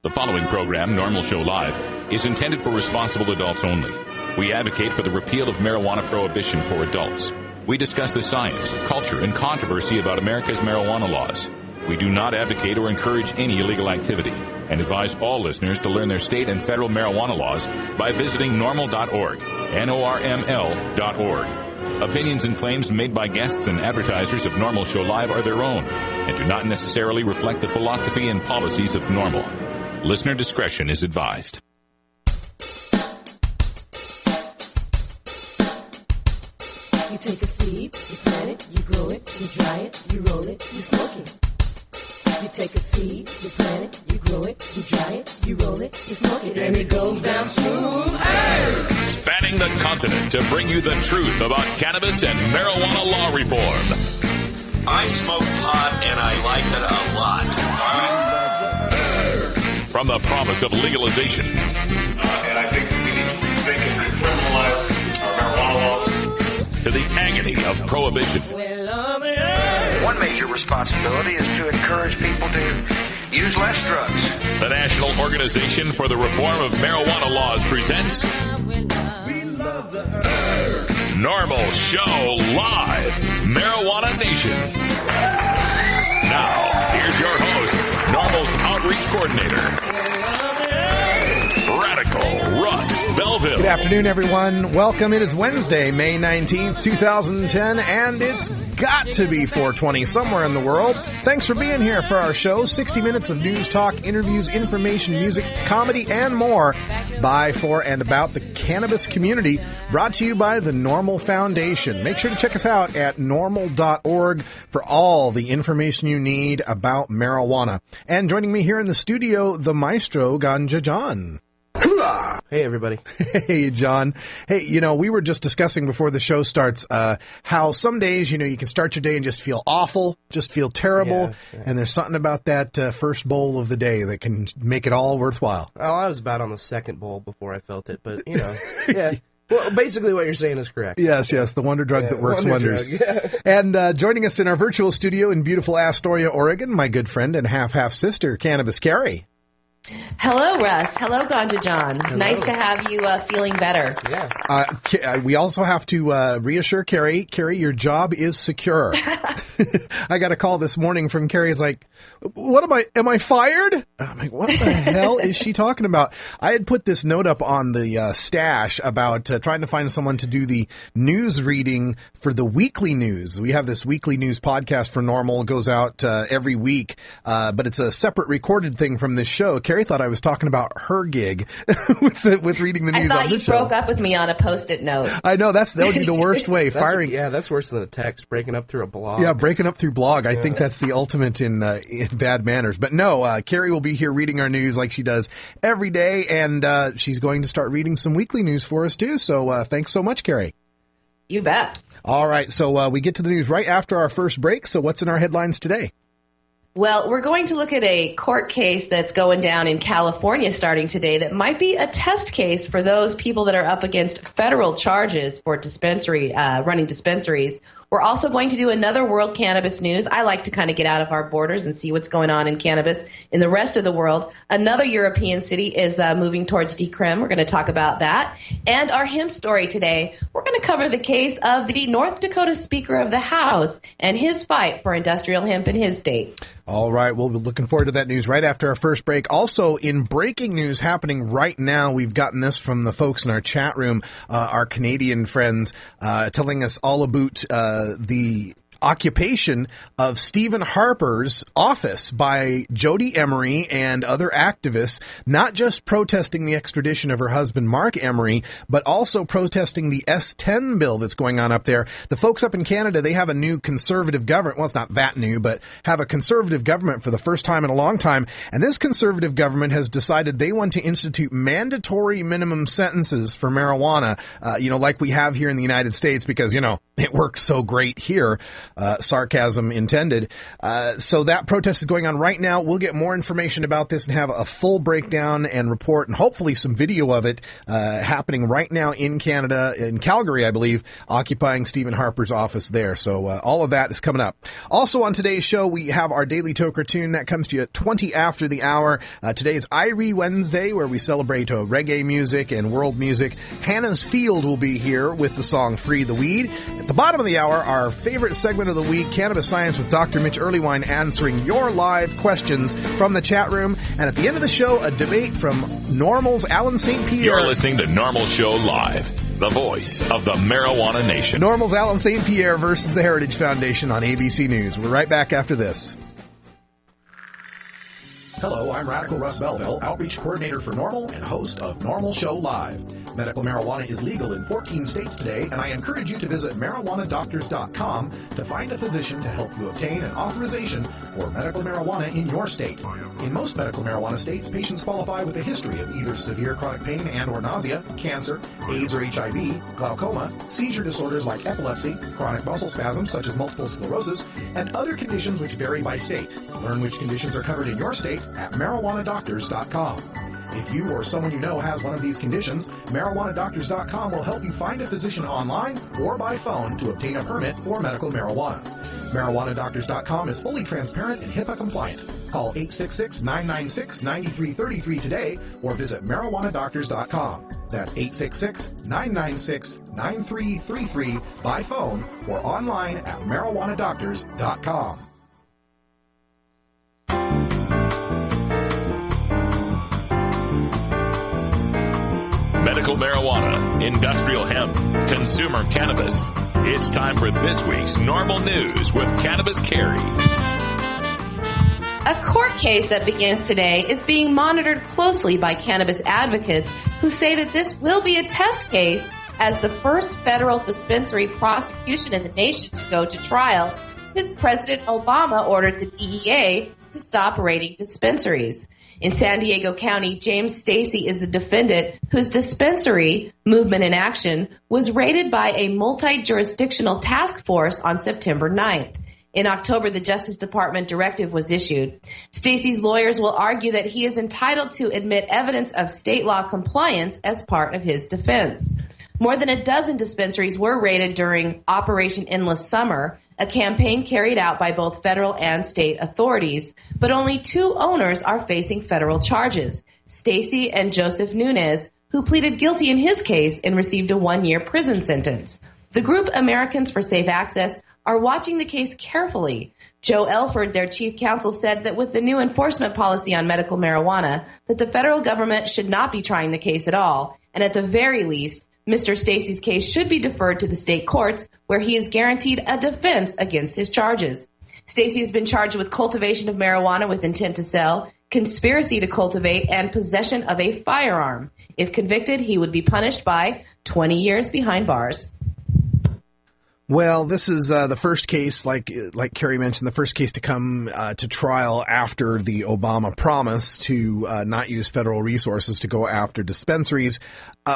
The following program, NORML Show Live, is intended for responsible adults only. We advocate for the repeal of marijuana prohibition for adults. We discuss the science, culture, and controversy about America's marijuana laws. We do not advocate or encourage any illegal activity and advise all listeners to learn their state and federal marijuana laws by visiting NORML.org, NORML.org. Opinions and claims made by guests and advertisers of NORML Show Live are their own and do not necessarily reflect the philosophy and policies of NORML. Listener discretion is advised. You take a seed, you plant it, you grow it, you dry it, you roll it, you smoke it. You take a seed, you plant it, you grow it, you dry it, you roll it, you smoke it, and it goes down smooth. Hey! Spanning the continent to bring you the truth about cannabis and marijuana law reform. I smoke pot and I like it a lot. From the promise of legalization. And I think we need to rethink and decriminalize our marijuana laws. To the agony of prohibition. One major responsibility is to encourage people to use less drugs. The National Organization for the Reform of Marijuana Laws presents NORML Show Live, Marijuana Nation. Now, here's your host, NORML's Outreach Coordinator, Radical Russ Belville. Good afternoon, everyone. Welcome. It is Wednesday, May 19th, 2010, and it's got to be 420 somewhere in the world. Thanks for being here for our show. 60 minutes of news, talk, interviews, information, music, comedy, and more by, for, and about the cannabis community. Brought to you by the NORML Foundation. Make sure to check us out at NORML.org for all the information you need about marijuana. And joining me here in the studio, the maestro, Ganja John. Hey, everybody. Hey, John. Hey, we were just discussing before the show starts how some days, you can start your day and just feel awful, just feel terrible, yeah. And there's something about that first bowl of the day that can make it all worthwhile. Well, I was about on the second bowl before I felt it, but, yeah. Well, basically what you're saying is correct. Yes, the wonder drug that works wonders. Yeah. And joining us in our virtual studio in beautiful Astoria, Oregon, my good friend and half sister, Cannabis Carrie. Hello, Russ. Hello, Ganja John. Hello. Nice to have you feeling better. Yeah. We also have to reassure Carrie. Carrie, your job is secure. I got a call this morning from Carrie. It's like, am I fired? I'm like, what the hell is she talking about? I had put this note up on the stash about trying to find someone to do the news reading for the weekly news. We have this weekly news podcast for NORML. It goes out every week, but it's a separate recorded thing from this show. Carrie thought I was talking about her gig with reading the news on this show. I thought you broke up with me on a Post-it note. I know, that would be the worst way. Firing. That's worse than a text, breaking up through a blog. Yeah, breaking up through blog. I think that's the ultimate in bad manners. But no, Carrie will be here reading our news like she does every day, and she's going to start reading some weekly news for us too. So thanks so much, Carrie. You bet. All right, so we get to the news right after our first break. So what's in our headlines today? Well, we're going to look at a court case that's going down in California starting today that might be a test case for those people that are up against federal charges for running dispensaries. We're also going to do another World Cannabis News. I like to kind of get out of our borders and see what's going on in cannabis in the rest of the world. Another European city is moving towards decrim. We're going to talk about that. And our hemp story today, we're going to cover the case of the North Dakota Speaker of the House and his fight for industrial hemp in his state. All right, we'll be looking forward to that news right after our first break. Also, in breaking news happening right now, we've gotten this from the folks in our chat room, our Canadian friends, telling us all about the occupation of Stephen Harper's office by Jody Emery and other activists, not just protesting the extradition of her husband, Mark Emery, but also protesting the S-10 bill that's going on up there. The folks up in Canada, they have a new conservative government. Well, it's not that new, but have a conservative government for the first time in a long time. And this conservative government has decided they want to institute mandatory minimum sentences for marijuana, like we have here in the United States, because, it works so great here. sarcasm intended. So that protest is going on right now. We'll get more information about this and have a full breakdown and report and hopefully some video of it happening right now in Canada, in Calgary, I believe, occupying Stephen Harper's office there. So all of that is coming up. Also on today's show, we have our Daily Toker Tune that comes to you at 20 after the hour. Today is Irie Wednesday, where we celebrate reggae music and world music. Hannah's Field will be here with the song Free the Weed. At the bottom of the hour, our favorite segment of the week, Cannabis Science with Dr. Mitch Earlywine, answering your live questions from the chat room. And at the end of the show, a debate from NORML's Alan St. Pierre. You're listening to NORML Show Live, the voice of the marijuana nation. NORML's Alan St. Pierre versus the Heritage Foundation on ABC News. We're right back after this. Hello, I'm Radical Russ Belville, Outreach Coordinator for NORML and host of NORML Show Live. Medical marijuana is legal in 14 states today, and I encourage you to visit marijuanadoctors.com to find a physician to help you obtain an authorization for medical marijuana in your state. In most medical marijuana states, patients qualify with a history of either severe chronic pain and or nausea, cancer, AIDS or HIV, glaucoma, seizure disorders like epilepsy, chronic muscle spasms such as multiple sclerosis, and other conditions which vary by state. Learn which conditions are covered in your state at marijuanadoctors.com. If you or someone you know has one of these conditions, marijuanadoctors.com will help you find a physician online or by phone to obtain a permit for medical marijuana. Marijuanadoctors.com is fully transparent and HIPAA compliant. Call 866-996-9333 today or visit marijuanadoctors.com. That's 866-996-9333 by phone or online at marijuanadoctors.com. Medical marijuana, industrial hemp, consumer cannabis. It's time for this week's NORML News with Cannabis Carrie. A court case that begins today is being monitored closely by cannabis advocates who say that this will be a test case as the first federal dispensary prosecution in the nation to go to trial since President Obama ordered the DEA to stop raiding dispensaries. In San Diego County, James Stacy is the defendant whose dispensary, Movement in Action, was raided by a multi-jurisdictional task force on September 9th. In October, the Justice Department directive was issued. Stacy's lawyers will argue that he is entitled to admit evidence of state law compliance as part of his defense. More than a dozen dispensaries were raided during Operation Endless Summer, a campaign carried out by both federal and state authorities, but only 2 owners are facing federal charges, Stacy and Joseph Nunez, who pleaded guilty in his case and received a 1-year prison sentence. The group Americans for Safe Access are watching the case carefully. Joe Elford, their chief counsel, said that with the new enforcement policy on medical marijuana, that the federal government should not be trying the case at all, and at the very least, Mr. Stacy's case should be deferred to the state courts, where he is guaranteed a defense against his charges. Stacy has been charged with cultivation of marijuana with intent to sell, conspiracy to cultivate, and possession of a firearm. If convicted, he would be punished by 20 years behind bars. Well, this is the first case, like Carrie mentioned, the first case to come to trial after the Obama promise to not use federal resources to go after dispensaries,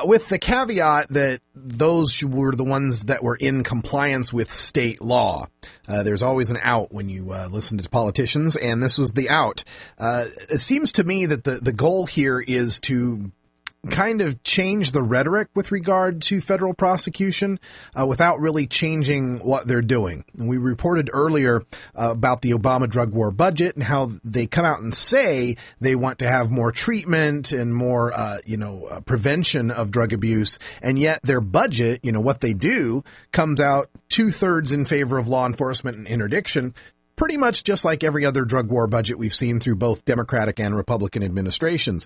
with the caveat that those were the ones that were in compliance with state law. There's always an out when you listen to politicians, and this was the out. It seems to me that the goal here is to kind of change the rhetoric with regard to federal prosecution without really changing what they're doing. And we reported earlier about the Obama drug war budget and how they come out and say they want to have more treatment and more, prevention of drug abuse. And yet their budget, what they do, comes out 2/3 in favor of law enforcement and interdiction, pretty much just like every other drug war budget we've seen through both Democratic and Republican administrations.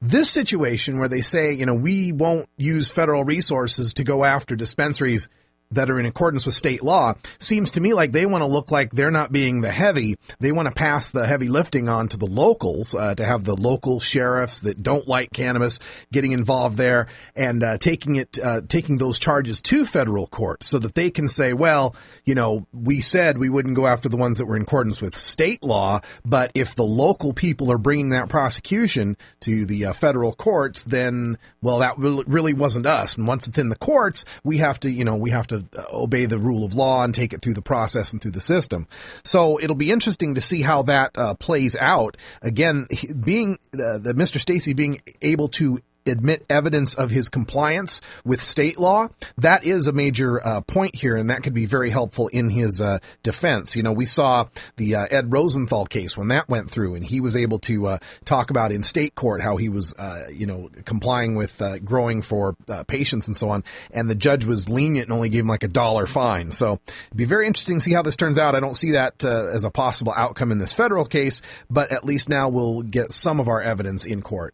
This situation where they say, we won't use federal resources to go after dispensaries that are in accordance with state law seems to me like they want to look like they're not being the heavy. They want to pass the heavy lifting on to the locals, to have the local sheriffs that don't like cannabis getting involved there and taking those charges to federal court so that they can say, well, we said we wouldn't go after the ones that were in accordance with state law, but if the local people are bringing that prosecution to the federal courts, then, well, that really wasn't us. And once it's in the courts, we have to obey the rule of law and take it through the process and through the system. So it'll be interesting to see how that plays out. Again, being the Mr. Stacey being able to admit evidence of his compliance with state law, that is a major point here, and that could be very helpful in his defense. You know, we saw the Ed Rosenthal case when that went through, and he was able to talk about in state court how he was, complying with growing for patients and so on, and the judge was lenient and only gave him like $1 fine. So it'd be very interesting to see how this turns out. I don't see that as a possible outcome in this federal case, but at least now we'll get some of our evidence in court.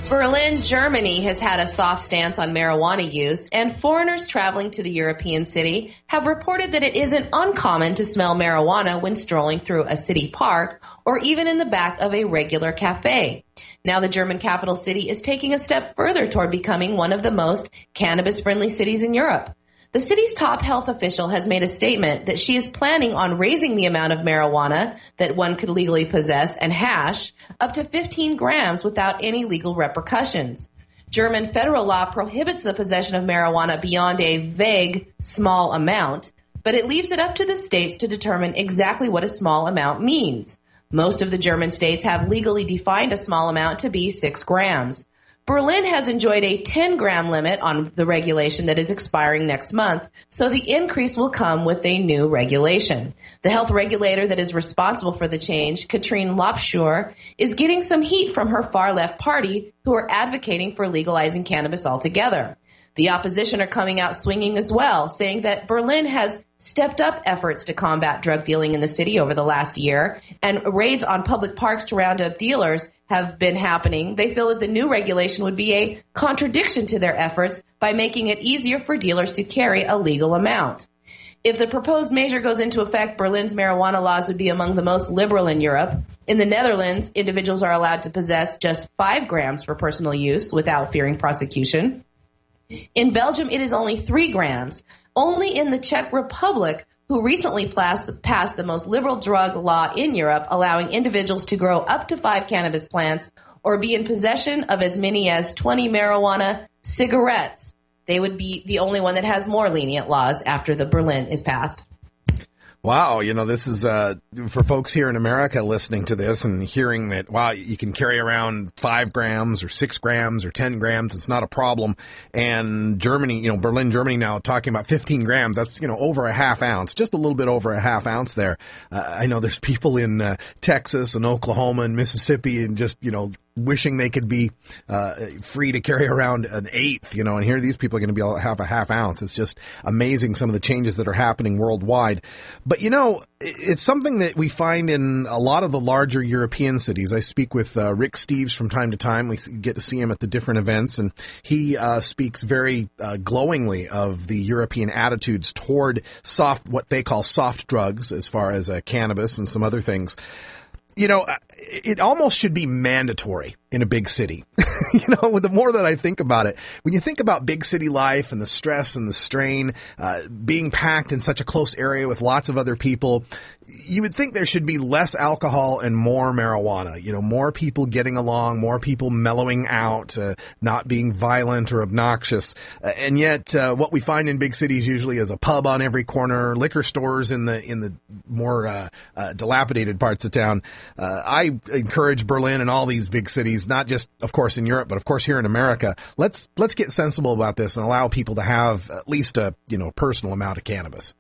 Berlin, Germany has had a soft stance on marijuana use, and foreigners traveling to the European city have reported that it isn't uncommon to smell marijuana when strolling through a city park or even in the back of a regular cafe. Now the German capital city is taking a step further toward becoming one of the most cannabis-friendly cities in Europe. The city's top health official has made a statement that she is planning on raising the amount of marijuana that one could legally possess and hash up to 15 grams without any legal repercussions. German federal law prohibits the possession of marijuana beyond a vague small amount, but it leaves it up to the states to determine exactly what a small amount means. Most of the German states have legally defined a small amount to be 6 grams. Berlin has enjoyed a 10-gram limit on the regulation that is expiring next month, so the increase will come with a new regulation. The health regulator that is responsible for the change, Katrine Lopschur, is getting some heat from her far-left party, who are advocating for legalizing cannabis altogether. The opposition are coming out swinging as well, saying that Berlin has stepped up efforts to combat drug dealing in the city over the last year, and raids on public parks to round up dealers have been happening. They feel that the new regulation would be a contradiction to their efforts by making it easier for dealers to carry a legal amount. If the proposed measure goes into effect, Berlin's marijuana laws would be among the most liberal in Europe. In the Netherlands, individuals are allowed to possess just 5 grams for personal use without fearing prosecution. In Belgium, it is only 3 grams. Only in the Czech Republic, who recently passed the most liberal drug law in Europe, allowing individuals to grow up to 5 cannabis plants or be in possession of as many as 20 marijuana cigarettes. They would be the only one that has more lenient laws after the Berlin is passed. Wow, you know, this is for folks here in America listening to this and hearing that, wow, you can carry around 5 grams or 6 grams or 10 grams. It's not a problem. And Germany, Berlin, Germany now talking about 15 grams. That's, over a half ounce, just a little bit over a half ounce there. I know there's people in Texas and Oklahoma and Mississippi and just, wishing they could be free to carry around an eighth, and here these people are going to be able to have a half ounce. It's just amazing some of the changes that are happening worldwide. But, it's something that we find in a lot of the larger European cities. I speak with Rick Steves from time to time. We get to see him at the different events, and he speaks very glowingly of the European attitudes toward what they call soft drugs, as far as cannabis and some other things. It almost should be mandatory in a big city. The more that I think about it, when you think about big city life and the stress and the strain, being packed in such a close area with lots of other people, you would think there should be less alcohol and more marijuana, more people getting along, more people mellowing out, not being violent or obnoxious. And yet, what we find in big cities usually is a pub on every corner, liquor stores in the more dilapidated parts of town. I encourage Berlin and all these big cities, not just, of course, in Europe, but of course here in America. Let's get sensible about this and allow people to have at least a personal amount of cannabis.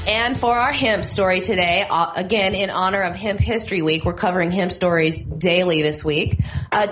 And for our hemp story today, again, in honor of Hemp History Week, we're covering hemp stories daily this week.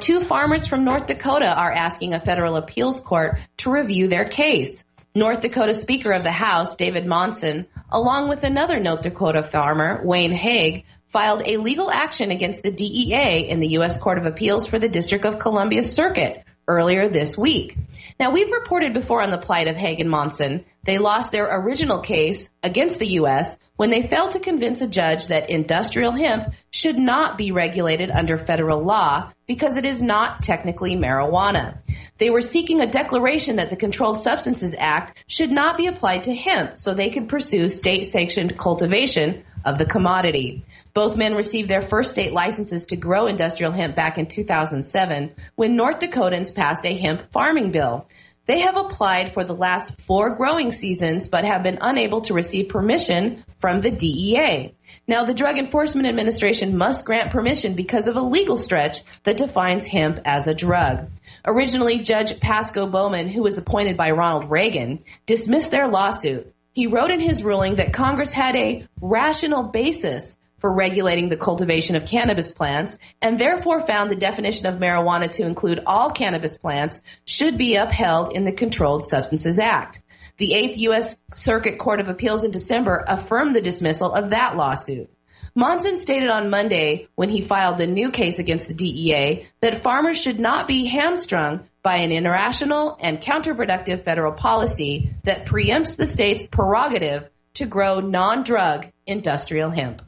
2 farmers from North Dakota are asking a federal appeals court to review their case. North Dakota Speaker of the House, David Monson, along with another North Dakota farmer, Wayne Haig, filed a legal action against the DEA in the U.S. Court of Appeals for the District of Columbia Circuit earlier this week. Now, we've reported before on the plight of Haig and Monson. They lost their original case against the U.S. when they failed to convince a judge that industrial hemp should not be regulated under federal law because it is not technically marijuana. They were seeking a declaration that the Controlled Substances Act should not be applied to hemp so they could pursue state-sanctioned cultivation of the commodity. Both men received their first state licenses to grow industrial hemp back in 2007 when North Dakotans passed a hemp farming bill. They have applied for the last 4 growing seasons but have been unable to receive permission from the DEA. Now, the Drug Enforcement Administration must grant permission because of a legal stretch that defines hemp as a drug. Originally, Judge Pasco Bowman, who was appointed by Ronald Reagan, dismissed their lawsuit. He wrote in his ruling that Congress had a rational basis for regulating the cultivation of cannabis plants, and therefore found the definition of marijuana to include all cannabis plants should be upheld in the Controlled Substances Act. The 8th U.S. Circuit Court of Appeals in December affirmed the dismissal of that lawsuit. Monson stated on Monday, when he filed the new case against the DEA, that farmers should not be hamstrung by an irrational and counterproductive federal policy that preempts the state's prerogative to grow non-drug industrial hemp.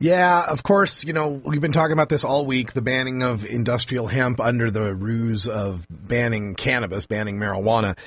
Yeah, of course, we've been talking about this all week, the banning of industrial hemp under the ruse of banning cannabis, banning marijuana.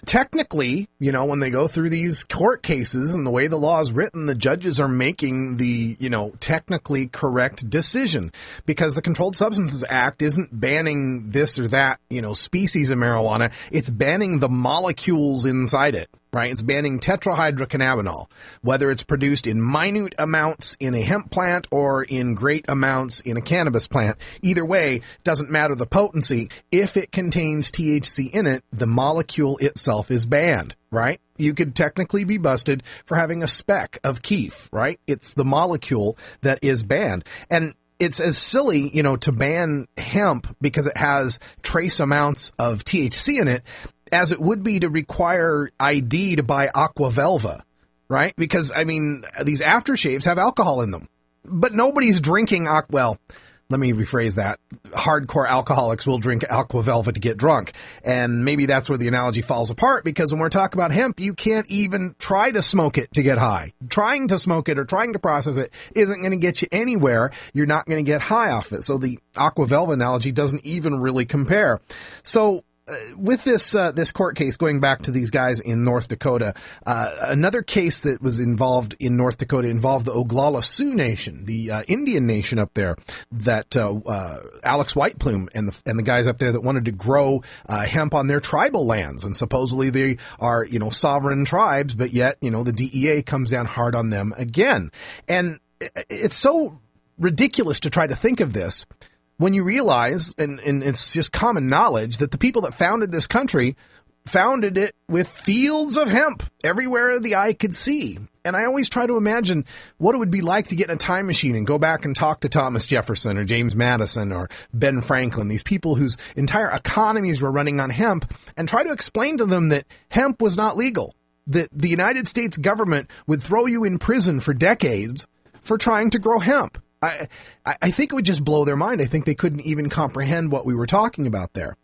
Technically, when they go through these court cases and the way the law is written, the judges are making the, technically correct decision because the Controlled Substances Act isn't banning this or that, species of marijuana. It's banning the molecules inside it. Right? It's banning tetrahydrocannabinol, whether it's produced in minute amounts in a hemp plant or in great amounts in a cannabis plant. Either way, doesn't matter the potency. If it contains THC in it, the molecule itself is banned, right? You could technically be busted for having a speck of keef, right? It's the molecule that is banned. And it's as silly, to ban hemp because it has trace amounts of THC in it as it would be to require ID to buy Aqua Velva, right? Because, these aftershaves have alcohol in them. But nobody's drinking well, let me rephrase that. Hardcore alcoholics will drink Aqua Velva to get drunk. And maybe that's where the analogy falls apart, because when we're talking about hemp, you can't even try to smoke it to get high. Trying to smoke it or trying to process it isn't going to get you anywhere. You're not going to get high off it. So the Aqua Velva analogy doesn't even really compare. So with this court case, going back to these guys in North Dakota, another case that was involved in North Dakota involved the Oglala Sioux Nation, the Indian nation up there that Alex Whiteplume and the guys up there that wanted to grow hemp on their tribal lands, and supposedly they are sovereign tribes, but yet the DEA comes down hard on them again, and it's so ridiculous to try to think of this when you realize, and it's just common knowledge, that the people that founded this country founded it with fields of hemp everywhere the eye could see. And I always try to imagine what it would be like to get in a time machine and go back and talk to Thomas Jefferson or James Madison or Ben Franklin, these people whose entire economies were running on hemp, and try to explain to them that hemp was not legal, that the United States government would throw you in prison for decades for trying to grow hemp. I think it would just blow their mind. I think they couldn't even comprehend what we were talking about there.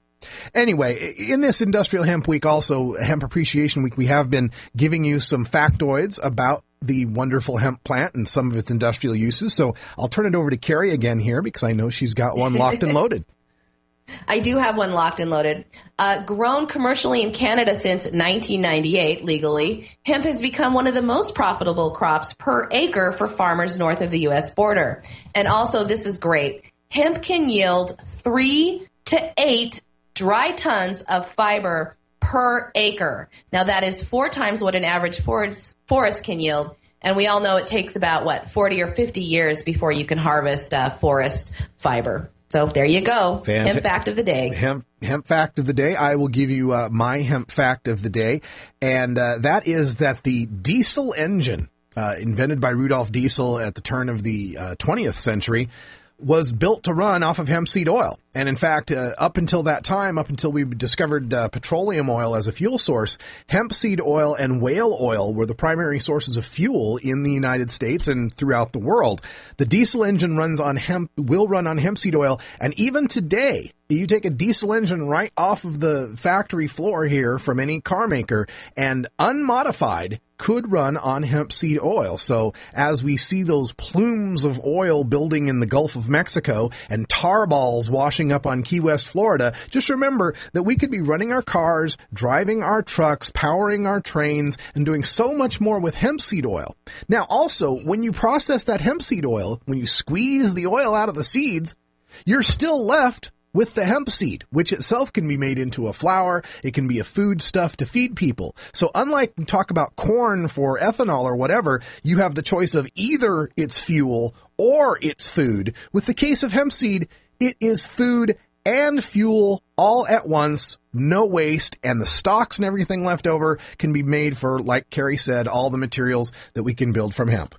Anyway, in this Industrial Hemp Week, also Hemp Appreciation Week, we have been giving you some factoids about the wonderful hemp plant and some of its industrial uses. So I'll turn it over to Carrie again here because I know she's got one locked and loaded. I do have one locked and loaded. Grown commercially in Canada since 1998 legally, hemp has become one of the most profitable crops per acre for farmers north of the U.S. border. And also, this is great, hemp can yield 3 to 8 dry tons of fiber per acre. Now, that is 4 times what an average forest can yield. And we all know it takes about, 40 or 50 years before you can harvest forest fiber. So there you go. Hemp fact of the day. Hemp fact of the day. I will give you my hemp fact of the day. And that is that the diesel engine, invented by Rudolf Diesel at the turn of the 20th century, was built to run off of hemp seed oil. And in fact, up until that time, up until we discovered petroleum oil as a fuel source, hemp seed oil and whale oil were the primary sources of fuel in the United States and throughout the world. The diesel engine will run on hemp seed oil. And even today, you take a diesel engine right off of the factory floor here from any car maker and unmodified could run on hemp seed oil. So as we see those plumes of oil building in the Gulf of Mexico and tar balls washing up on Key West, Florida, just remember that we could be running our cars, driving our trucks, powering our trains, and doing so much more with hemp seed oil. Now, also, when you process that hemp seed oil, when you squeeze the oil out of the seeds, you're still left with the hemp seed, which itself can be made into a flour. It can be a food stuff to feed people. So unlike we talk about corn for ethanol or whatever, you have the choice of either it's fuel or it's food. With the case of hemp seed, it is food and fuel all at once, no waste, and the stalks and everything left over can be made for, like Carrie said, all the materials that we can build from hemp.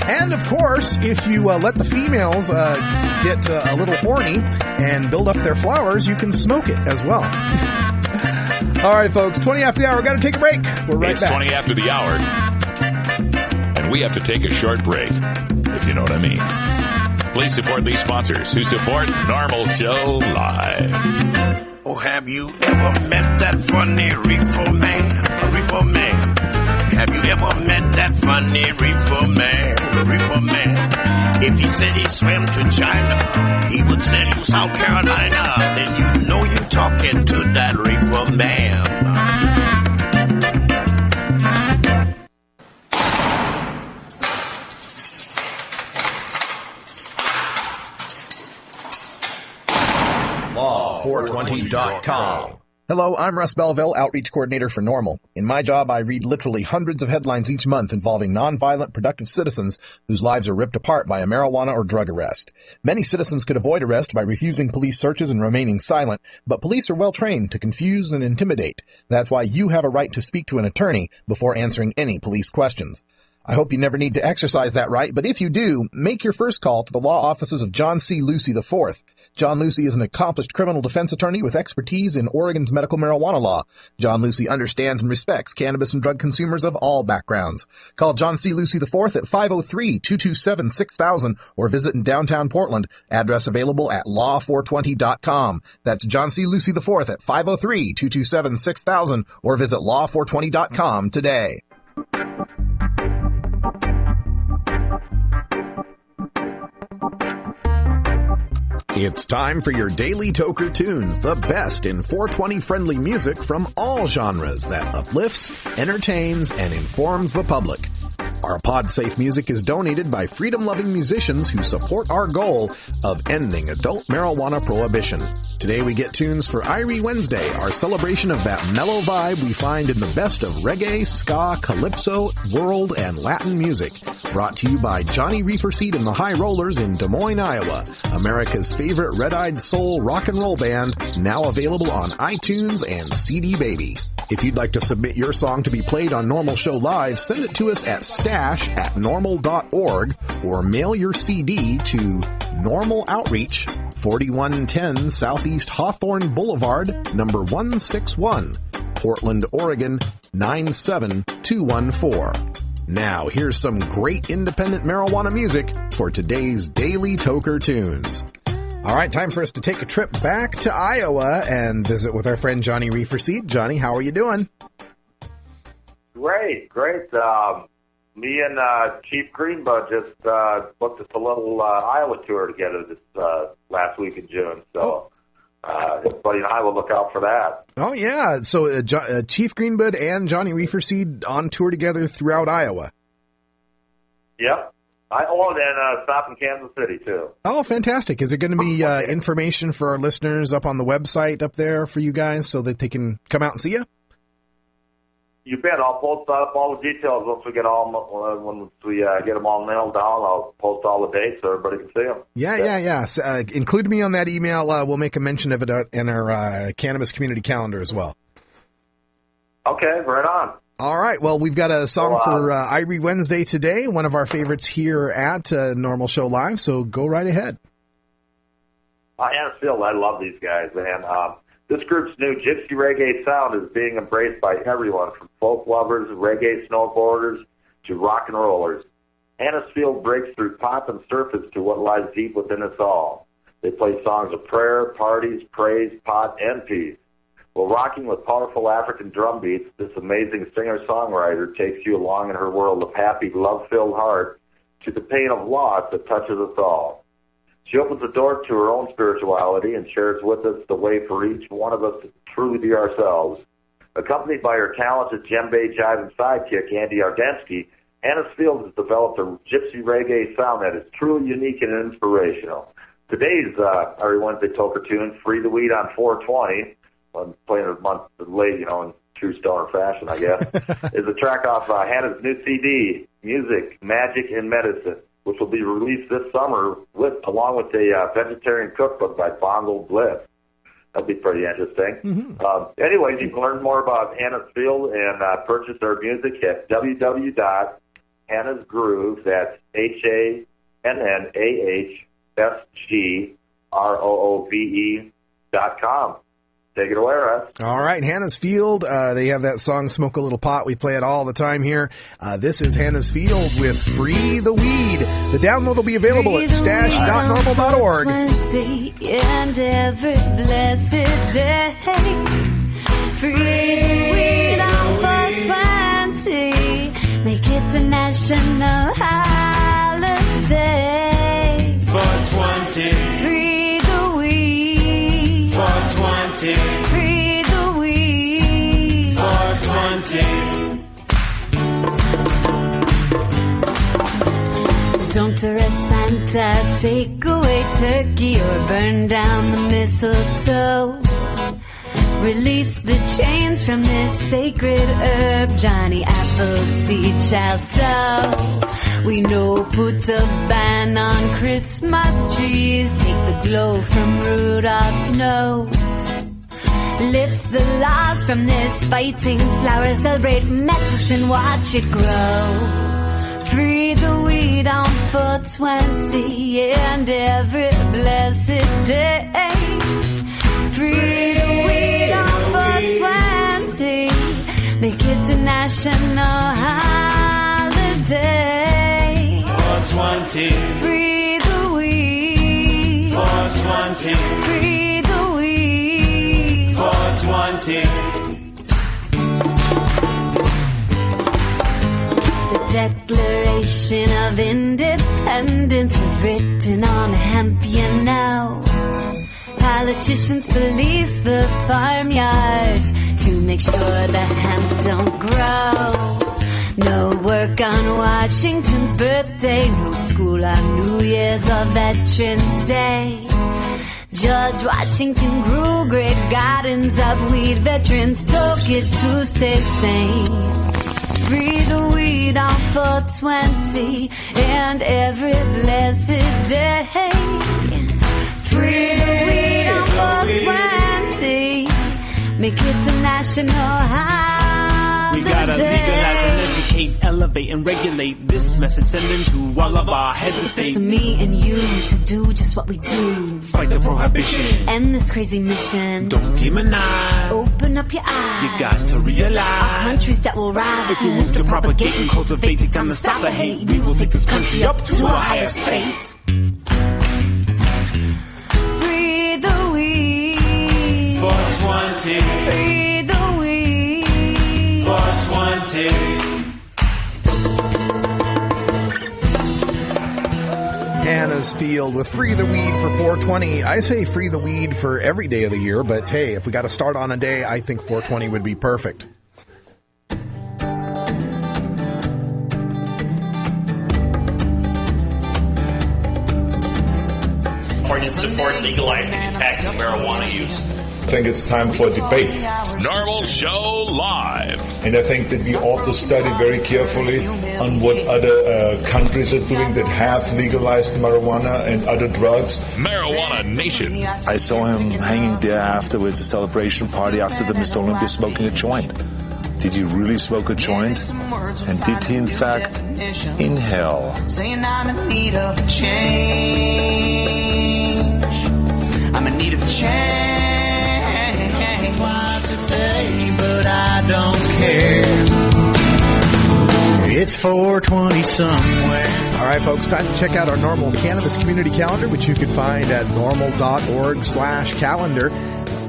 And, of course, if you let the females get a little horny and build up their flowers, you can smoke it as well. All right, folks, 20 after the hour. Got to take a break. We're right back. It's 20 after the hour. And we have to take a short break, if you know what I mean. Please support these sponsors who support NORML Show Live. Oh, have you ever met that funny reefer man? A reefer man. Have you ever met that funny reefer man? A reefer man. If he said he swam to China, he would say to South Carolina. Then you know you're talking to that reefer man. Law420.com. Hello, I'm Russ Belville, Outreach Coordinator for NORML. In my job, I read literally hundreds of headlines each month involving nonviolent, productive citizens whose lives are ripped apart by a marijuana or drug arrest. Many citizens could avoid arrest by refusing police searches and remaining silent, but police are well trained to confuse and intimidate. That's why you have a right to speak to an attorney before answering any police questions. I hope you never need to exercise that right, but if you do, make your first call to the law offices of John C. Lucy IV. John Lucy is an accomplished criminal defense attorney with expertise in Oregon's medical marijuana law. John Lucy understands and respects cannabis and drug consumers of all backgrounds. Call John C. Lucy IV at 503-227-6000 or visit in downtown Portland. Address available at law420.com. That's John C. Lucy IV at 503-227-6000 or visit law420.com today. It's time for your Daily Toker Tunes, the best in 420-friendly music from all genres that uplifts, entertains, and informs the public. Our pod-safe music is donated by freedom-loving musicians who support our goal of ending adult marijuana prohibition. Today we get tunes for Irie Wednesday, our celebration of that mellow vibe we find in the best of reggae, ska, calypso, world, and Latin music. Brought to you by Johnny Reeferseed and the High Rollers in Des Moines, Iowa, America's favorite red-eyed soul rock and roll band, now available on iTunes and CD Baby. If you'd like to submit your song to be played on NORML Show Live, send it to us at stash@norml.org or mail your CD to NORML Outreach, 4110 Southeast Hawthorne Boulevard, number 161, Portland, Oregon, 97214. Now, here's some great independent marijuana music for today's Daily Toker Tunes. All right, time for us to take a trip back to Iowa and visit with our friend Johnny Reeferseed. Johnny, how are you doing? Great. Me and Chief Greenbud just booked us a little Iowa tour together this last week in June. So everybody in Iowa, look out for that. Oh, yeah. So Chief Greenbud and Johnny Reeferseed on tour together throughout Iowa. Yep. And stop in Kansas City, too. Oh, fantastic. Is there going to be information for our listeners up on the website up there for you guys so that they can come out and see you? You bet. I'll post up all the details once we get them all nailed down. I'll post all the dates so everybody can see them. Yeah. So, include me on that email. We'll make a mention of it in our cannabis community calendar as well. Okay, right on. All right. Well, we've got a song for Irie Wednesday today, one of our favorites here at NORML Show Live, so go right ahead. Anna Phil, I love these guys, man. This group's new gypsy reggae sound is being embraced by everyone, from folk lovers, reggae snowboarders, to rock and rollers. Annisfield breaks through pop and surface to what lies deep within us all. They play songs of prayer, parties, praise, pot, and peace. While rocking with powerful African drum beats, this amazing singer-songwriter takes you along in her world of happy, love-filled heart to the pain of loss that touches us all. She opens the door to her own spirituality and shares with us the way for each one of us to truly be ourselves. Accompanied by her talented djembe jive and sidekick, Andy Ardensky, Hannah Field has developed a gypsy reggae sound that is truly unique and inspirational. Today's every Wednesday toker tune, Free the Weed on 420, I'm playing it a month late, in true stoner fashion, I guess, is a track off Hannah's new CD, Music, Magic, and Medicine, which will be released this summer along with a vegetarian cookbook by Bongo Bliss. That'll be pretty interesting. Mm-hmm. Anyways, you can learn more about Hannah's Field and purchase her music at www.hannahsgroove, that's HANNAHSGROOVE.com. Take it away, Russ. All right, Hannah's Field. They have that song, Smoke a Little Pot. We play it all the time here. This is Hannah's Field with Free the Weed. The download will be available at stash.normal.org. And every blessed day. Free the weed on 420. Make it a national holiday. 420. Free the weed. 420. Free the weed. 420. Don't arrest Santa, take away turkey, or burn down the mistletoe. Release the chains from this sacred herb, Johnny Appleseed shall sow. We know put a ban on Christmas trees, take the glow from Rudolph's nose. Lift the laws from this fighting flower, celebrate medicine, watch it grow. Free the weed on 420 and every blessed day. Free the weed on 420. Make it a national holiday. 420. Free the weed. 420. Free the weed. 420. The Declaration of Independence was written on hemp, Politicians police the farmyards to make sure the hemp don't grow. No work on Washington's birthday, no school on New Year's or Veterans Day. George Washington grew great gardens of weed, veterans took it to stay sane. Free the weed on 420 and every blessed day. Free the weed on 420. Make it a national holiday. We gotta legalize and educate, elevate and regulate this message, sending to all of our heads of state. To me and you to do just what we do. Fight the prohibition. End this crazy mission. Don't demonize. Open up your eyes. You got to realize our countries that will rise. If we move to propagate and cultivate, take time to stop the hate. We will take this country up to a higher state. Free the weed. 420. Free the weed. 420. Hannah's Field with Free the Weed for 420. I say free the weed for every day of the year, but hey, if we got to start on a day, I think 420 would be perfect. Support legalizing and taxing marijuana use. I think it's time for debate. NORML Show Live. And I think that we ought to study very carefully on what other countries are doing that have legalized marijuana and other drugs. Marijuana Nation. I saw him hanging there afterwards, a celebration party after the Mr. Olympia, smoking a joint. Did he really smoke a joint? And did he in fact inhale? Saying I'm in need of a change. I'm in need of a change. Twice a day, but I don't care. It's 420 somewhere. All right, folks, time to check out our NORML Cannabis Community Calendar, which you can find at normal.org/calendar.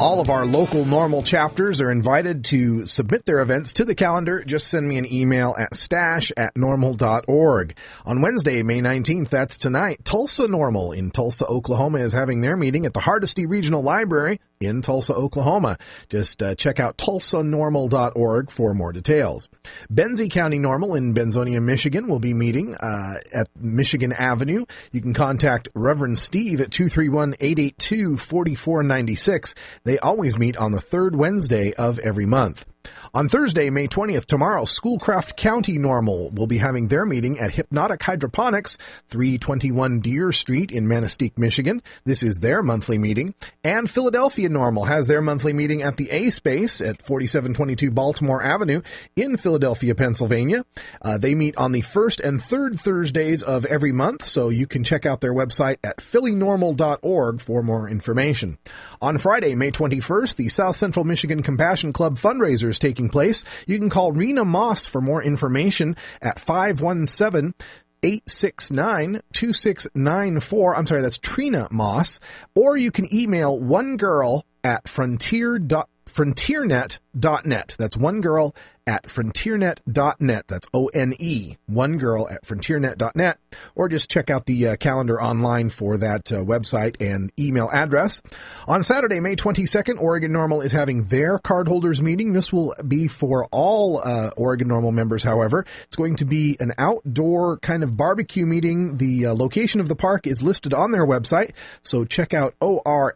All of our local NORML chapters are invited to submit their events to the calendar. Just send me an email at stash@normal.org. On Wednesday, May 19th, that's tonight, Tulsa NORML in Tulsa, Oklahoma is having their meeting at the Hardesty Regional Library in Tulsa, Oklahoma. Just check out tulsanormal.org for more details. Benzie County NORML in Benzonia, Michigan will be meeting at Michigan Avenue. You can contact Reverend Steve at 231-882-4496. They always meet on the third Wednesday of every month. On Thursday, May 20th, tomorrow, Schoolcraft County NORML will be having their meeting at Hypnotic Hydroponics, 321 Deer Street in Manistee, Michigan. This is their monthly meeting. And Philadelphia NORML has their monthly meeting at the A Space at 4722 Baltimore Avenue in Philadelphia, Pennsylvania. They meet on the first and third Thursdays of every month, so you can check out their website at phillynormal.org for more information. On Friday, May 21st, the South Central Michigan Compassion Club fundraiser is taking place. You can call Rena Moss for more information at 517-869-2694. I'm sorry, that's Trina Moss. Or you can email onegirl@frontiernet.net. That's onegirl@frontiernet.net. That's ONE, onegirl@frontiernet.net. Or just check out the calendar online for that website and email address. On Saturday, May 22nd, Oregon NORML is having their cardholders meeting. This will be for all Oregon NORML members, however. It's going to be an outdoor kind of barbecue meeting. The location of the park is listed on their website, so check out ornorml.org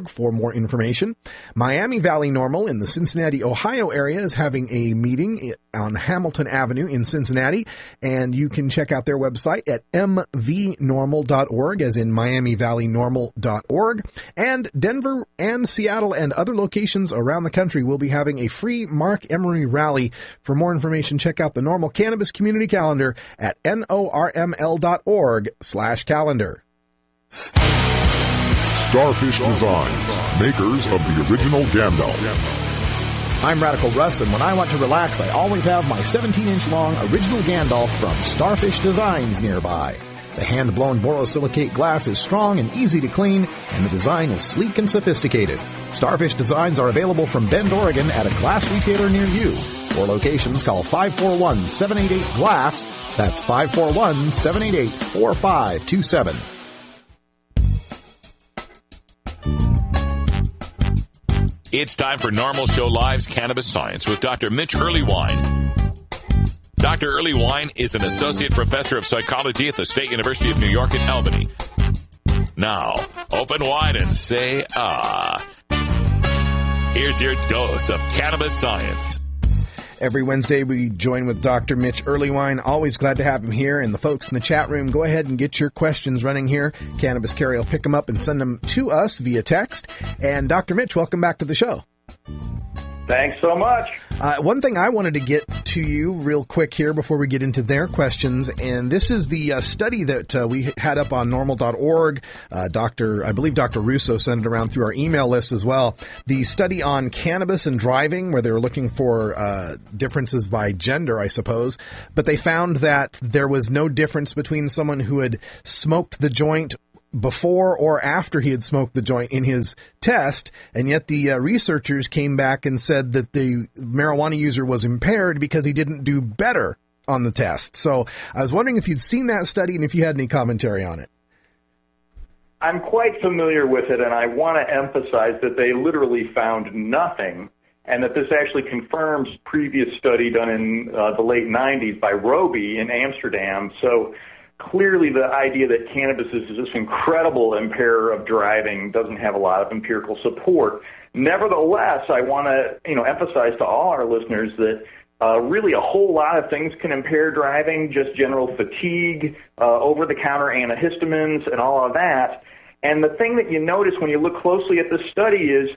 for more information. Miami Valley NORML in the Cincinnati, Ohio area is having a meeting on Hamilton Avenue in Cincinnati, and you can check out their website at mvnormal.org, as in MiamiValleyNormal.org. And Denver and Seattle and other locations around the country will be having a free Mark Emery rally. For more information, check out the NORML Cannabis Community Calendar at norml.org/calendar. Starfish Designs, makers of the original Gandalf. I'm Radical Russ, and when I want to relax, I always have my 17-inch long original Gandalf from Starfish Designs nearby. The hand-blown borosilicate glass is strong and easy to clean, and the design is sleek and sophisticated. Starfish Designs are available from Bend, Oregon at a glass retailer near you. For locations, call 541-788-GLASS. That's 541-788-4527. It's time for NORML Show Live's Cannabis Science with Dr. Mitch Earlywine. Dr. Earlywine is an associate professor of psychology at the State University of New York at Albany. Now, open wide and say, ah. Here's your dose of cannabis science. Every Wednesday, we join with Dr. Mitch Earlywine. Always glad to have him here. And the folks in the chat room, go ahead and get your questions running here. Cannabis Carrie will pick them up and send them to us via text. And Dr. Mitch, welcome back to the show. Thanks so much. One thing I wanted to get to you real quick here before we get into their questions, and this is the study that we had up on normal.org. I believe Dr. Russo sent it around through our email list as well. The study on cannabis and driving, where they were looking for differences by gender, I suppose. But they found that there was no difference between someone who had smoked the joint before or after he had smoked the joint in his test, and yet the researchers came back and said that the marijuana user was impaired because he didn't do better on the test. So I was wondering if you'd seen that study and if you had any commentary on it. I'm quite familiar with it, and I want to emphasize that they literally found nothing, and that this actually confirms previous study done in the late 90s by Roby in Amsterdam. So clearly the idea that cannabis is this incredible impairer of driving doesn't have a lot of empirical support. Nevertheless, I want to emphasize to all our listeners that really a whole lot of things can impair driving, just general fatigue, over-the-counter antihistamines, and all of that. And the thing that you notice when you look closely at this study is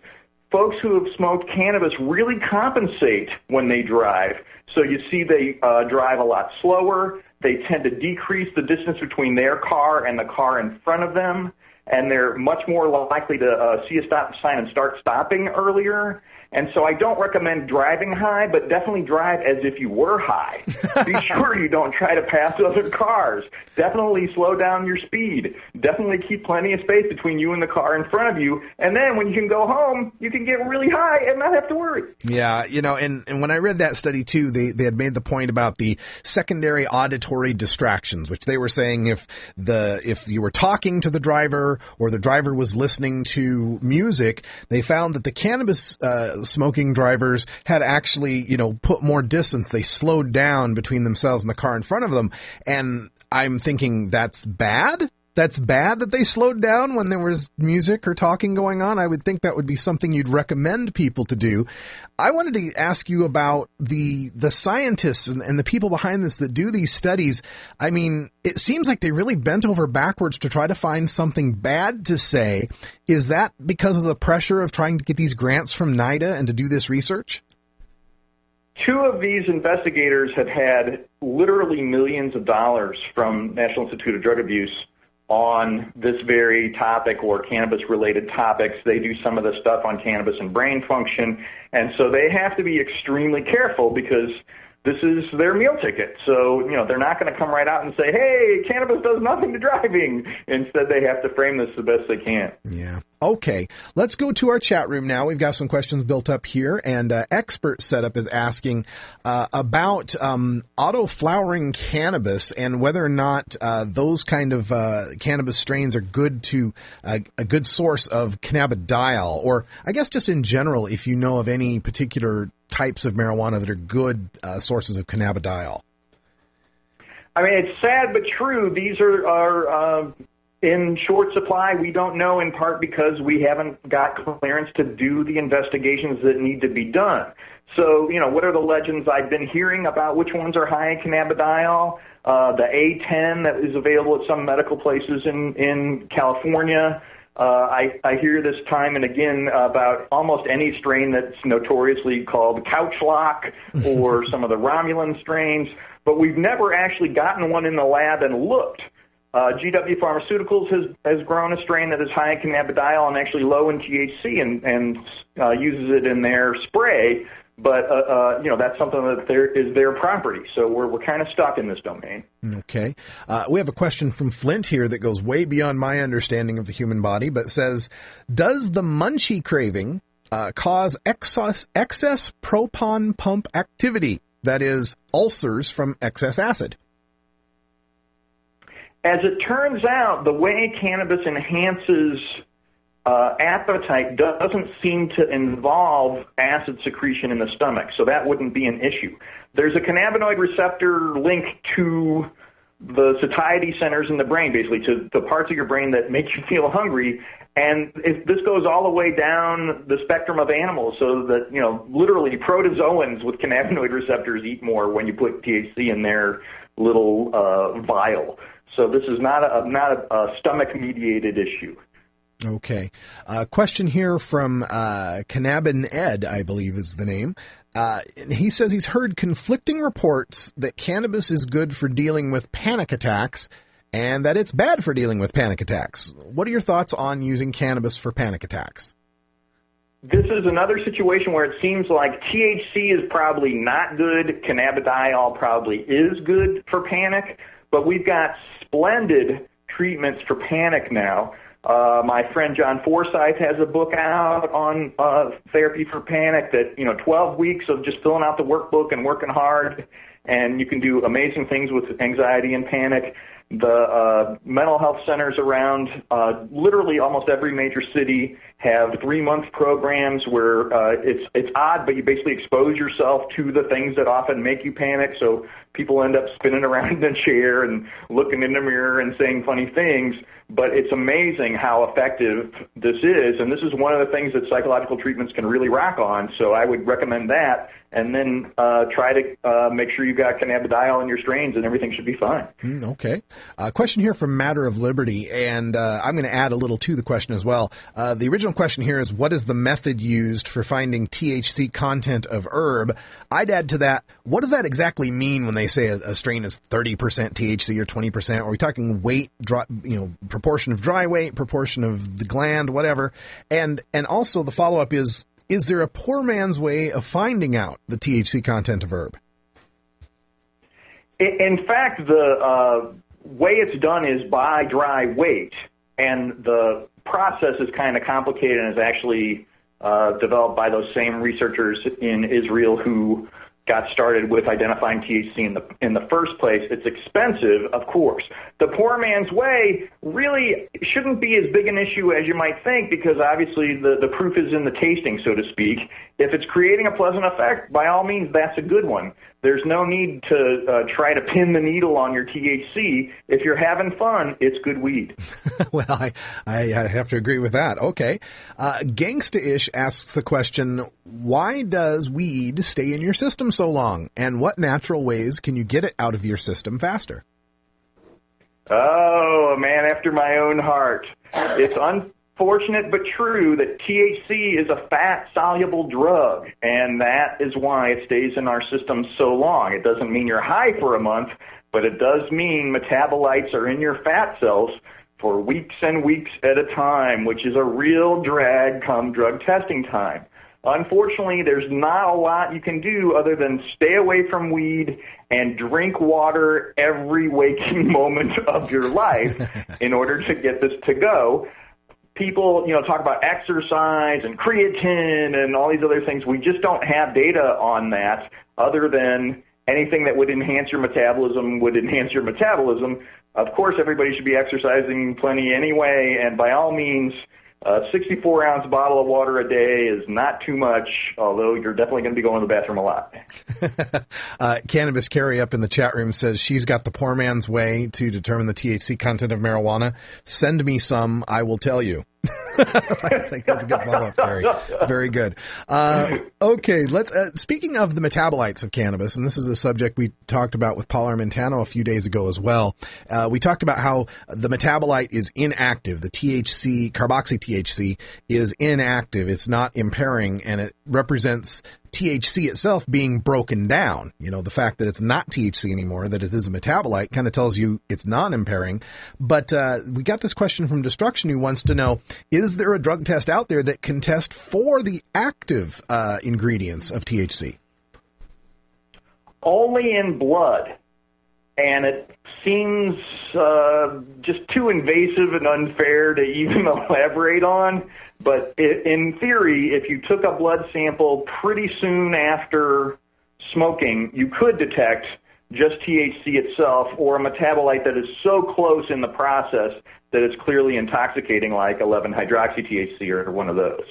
folks who have smoked cannabis really compensate when they drive. So you see they drive a lot slower. They tend to decrease the distance between their car and the car in front of them, and they're much more likely to see a stop sign and start stopping earlier. And so I don't recommend driving high, but definitely drive as if you were high. Be sure you don't try to pass other cars. Definitely slow down your speed. Definitely keep plenty of space between you and the car in front of you. And then when you can go home, you can get really high and not have to worry. Yeah, and when I read that study too, they had made the point about the secondary auditory distractions, which they were saying if you were talking to the driver or the driver was listening to music, they found that the cannabis smoking drivers had actually, put more distance. They slowed down between themselves and the car in front of them. And I'm thinking that's bad. That's bad that they slowed down when there was music or talking going on. I would think that would be something you'd recommend people to do. I wanted to ask you about the scientists and the people behind this that do these studies. I mean, it seems like they really bent over backwards to try to find something bad to say. Is that because of the pressure of trying to get these grants from NIDA and to do this research? Two of these investigators have had literally millions of dollars from National Institute of Drug Abuse on this very topic or cannabis-related topics. They do some of the stuff on cannabis and brain function, and so they have to be extremely careful because this is their meal ticket. So, they're not going to come right out and say, hey, cannabis does nothing to driving. Instead, they have to frame this the best they can. Yeah. Okay. Let's go to our chat room now. We've got some questions built up here, and Expert Setup is asking about auto-flowering cannabis and whether or not those kind of cannabis strains are good to a good source of cannabidiol, or I guess just in general, if you know of any particular types of marijuana that are good sources of cannabidiol. I mean, it's sad but true. These are in short supply. We don't know, in part because we haven't got clearance to do the investigations that need to be done. So, what are the legends I've been hearing about which ones are high in cannabidiol? The A10 that is available at some medical places in California. I hear this time and again about almost any strain that's notoriously called couch lock or some of the Romulan strains, but we've never actually gotten one in the lab and looked. GW Pharmaceuticals has grown a strain that is high in cannabidiol and actually low in THC and uses it in their spray. But, that's something that is their property. So we're kind of stuck in this domain. Okay. We have a question from Flint here that goes way beyond my understanding of the human body, but says, does the munchie craving cause excess proton pump activity? That is, ulcers from excess acid? As it turns out, the way cannabis enhances appetite doesn't seem to involve acid secretion in the stomach, so that wouldn't be an issue. There's a cannabinoid receptor link to the satiety centers in the brain, basically, to the parts of your brain that make you feel hungry, and this goes all the way down the spectrum of animals, so that, literally protozoans with cannabinoid receptors eat more when you put THC in their little vial. So this is not a stomach-mediated issue. Okay. Question here from Cannabin Ed, I believe is the name. He says he's heard conflicting reports that cannabis is good for dealing with panic attacks and that it's bad for dealing with panic attacks. What are your thoughts on using cannabis for panic attacks? This is another situation where it seems like THC is probably not good, cannabidiol probably is good for panic, but we've got splendid treatments for panic now. My friend John Forsythe has a book out on therapy for panic that, 12 weeks of just filling out the workbook and working hard, and you can do amazing things with anxiety and panic. The mental health centers around literally almost every major city have 3-month programs where it's odd, but you basically expose yourself to the things that often make you panic. So people end up spinning around in a chair and looking in the mirror and saying funny things. But it's amazing how effective this is, and this is one of the things that psychological treatments can really rock on. So I would recommend that, and then try to make sure you've got cannabidiol in your strains, and everything should be fine. Okay. Question here from Matter of Liberty, and I'm going to add a little to the question as well. The original question here is, what is the method used for finding THC content of herb? I'd add to that, what does that exactly mean when they say a strain is 30% THC or 20%? Are we talking weight, proportion of dry weight, proportion of the gland, whatever? And also the follow-up is Is there a poor man's way of finding out the THC content of herb? In fact, the way it's done is by dry weight, and the process is kind of complicated and is actually developed by those same researchers in Israel who got started with identifying THC in the first place. It's expensive, of course. The poor man's way really shouldn't be as big an issue as you might think, because obviously the proof is in the tasting, so to speak. If it's creating a pleasant effect, by all means, that's a good one. There's no need to try to pin the needle on your THC. If you're having fun, it's good weed. Well, I have to agree with that. Okay. Gangsta-ish asks the question, why does weed stay in your system so long? And what natural ways can you get it out of your system faster? Oh, a man after my own heart. It's unfortunate but true that THC is a fat-soluble drug, and that is why it stays in our system so long. It doesn't mean you're high for a month, but it does mean metabolites are in your fat cells for weeks and weeks at a time, which is a real drag come drug testing time. Unfortunately, there's not a lot you can do other than stay away from weed and drink water every waking moment of your life in order to get this to go. People, talk about exercise and creatine and all these other things. We just don't have data on that other than anything that would enhance your metabolism would enhance your metabolism. Of course, everybody should be exercising plenty anyway, and by all means, a 64-ounce bottle of water a day is not too much, although you're definitely going to be going to the bathroom a lot. Cannabis Carrie up in the chat room says she's got the poor man's way to determine the THC content of marijuana. Send me some, I will tell you. I think that's a good follow-up, Carrie. Very good. Okay, let's. Speaking of the metabolites of cannabis, and this is a subject we talked about with Paul Armentano a few days ago as well. We talked about how the metabolite is inactive. The THC, carboxy-THC, is inactive. It's not impairing, and it represents THC itself being broken down. The fact that it's not THC anymore, that it is a metabolite, kind of tells you it's non-impairing. But we got this question from Destruction who wants to know, is there a drug test out there that can test for the active ingredients of THC? Only in blood. And it seems just too invasive and unfair to even elaborate on. But in theory, if you took a blood sample pretty soon after smoking, you could detect just THC itself or a metabolite that is so close in the process that it's clearly intoxicating, like 11-hydroxy-THC or one of those.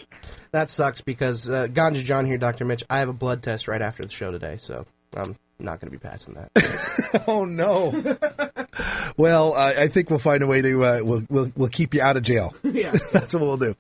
That sucks because, Ganja John here, Dr. Mitch, I have a blood test right after the show today, so I'm not going to be passing that. Oh, no. Well, I think we'll find a way to, we'll keep you out of jail. Yeah. That's what we'll do.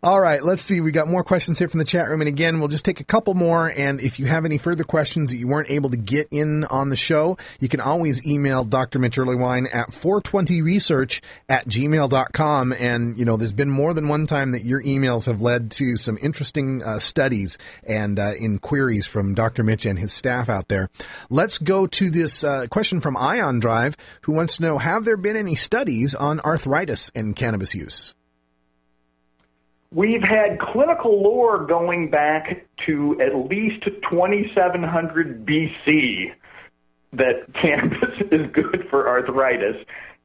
All right, let's see. We got more questions here from the chat room. And again, we'll just take a couple more. And if you have any further questions that you weren't able to get in on the show, you can always email Dr. Mitch Earlywine at 420research@gmail.com. And, there's been more than one time that your emails have led to some interesting studies and inquiries from Dr. Mitch and his staff out there. Let's go to this question from Ion Drive, who wants to know, have there been any studies on arthritis and cannabis use? We've had clinical lore going back to at least 2700 BC that cannabis is good for arthritis.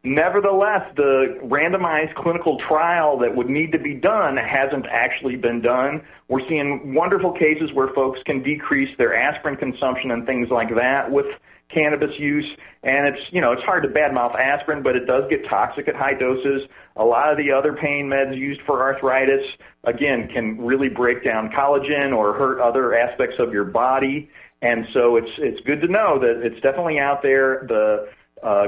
Nevertheless, the randomized clinical trial that would need to be done hasn't actually been done. We're seeing wonderful cases where folks can decrease their aspirin consumption and things like that with cannabis use. And it's hard to badmouth aspirin, but it does get toxic at high doses. A lot of the other pain meds used for arthritis, again, can really break down collagen or hurt other aspects of your body. And so it's good to know that it's definitely out there. The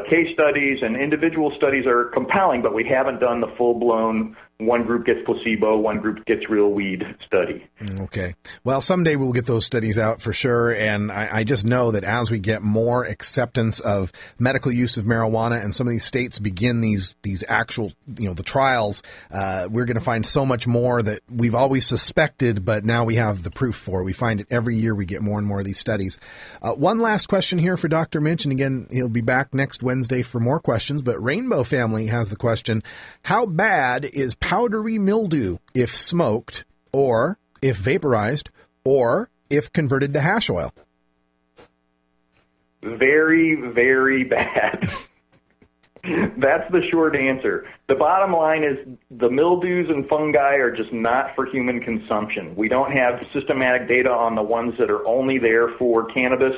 case studies and individual studies are compelling, but we haven't done the full-blown one group gets placebo, one group gets real weed study. Okay. Well, someday we'll get those studies out for sure, and I just know that as we get more acceptance of medical use of marijuana and some of these states begin these actual, the trials, we're going to find so much more that we've always suspected, but now we have the proof for. We find it every year we get more and more of these studies. One last question here for Dr. Mitch, and again, he'll be back next Wednesday for more questions, but Rainbow Family has the question, how bad is powdery mildew if smoked, or if vaporized, or if converted to hash oil? Very, very bad. That's the short answer. The bottom line is the mildews and fungi are just not for human consumption. We don't have systematic data on the ones that are only there for cannabis,